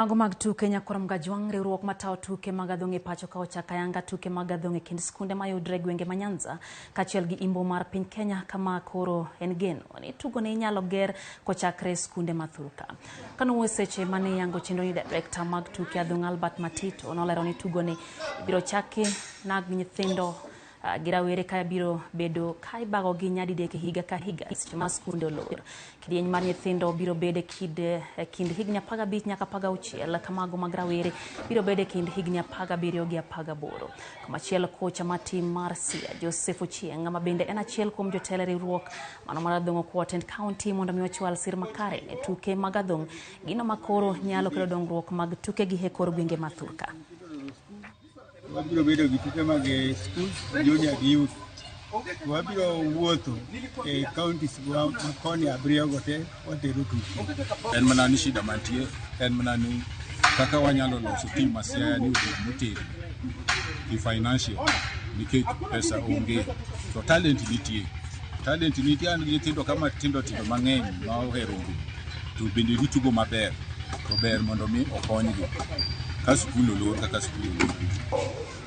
Mago mag tuke nyakoram gajwang' riwruok matao tuke mag adhong' e pacho ka ochakayanga tuke mag adhong' e kind sikunde mayudre gwenge ma Nyanza kaachiel gi imbo mar piny Kenya kama koro en geno ni tugo ne inyalo ger kochakre sikunde mathuka. Kanuo seche mane yango chenro ni director mag tuke adhong' Albert Matito nolero ni tugo ne biro chaki nag nyithindo girawere ka biro bedo kai bago gi nyadidek higa ka higa ma skunde olor. Kidieny mar nyithindo biro bede kind higni 15 nyaka 16 kamago mag rawere biro bede kind higni 17 gi 18. Kamachielo kocha mar tim mar Sia Joseph Ochieng ma bende en achiel kuom jotelo riwruok mano mar adhong' Kuotend County mondo mi ochwal sir makare ne tuke mag adhong' gino makoro nyalo kelo dongruok mag tuke gi hekor gwenge mathuka. Wabiro bedo gi tuke mag school, junior gi youth. Wabiro wuotho e counties ma koni abiriyo gote watero tuke. En mana ni shida mantie, en mana ni kaka wanyalo loso tim ma Siaya ni obed motegno gi financial nikech pesa onge to talent nitie. Talent nitie an gi nyithindo kama tindo mang'eny ma ohero to bende gitugo maber to ber mondo mi okonygi ka skul olor kaka skul olor.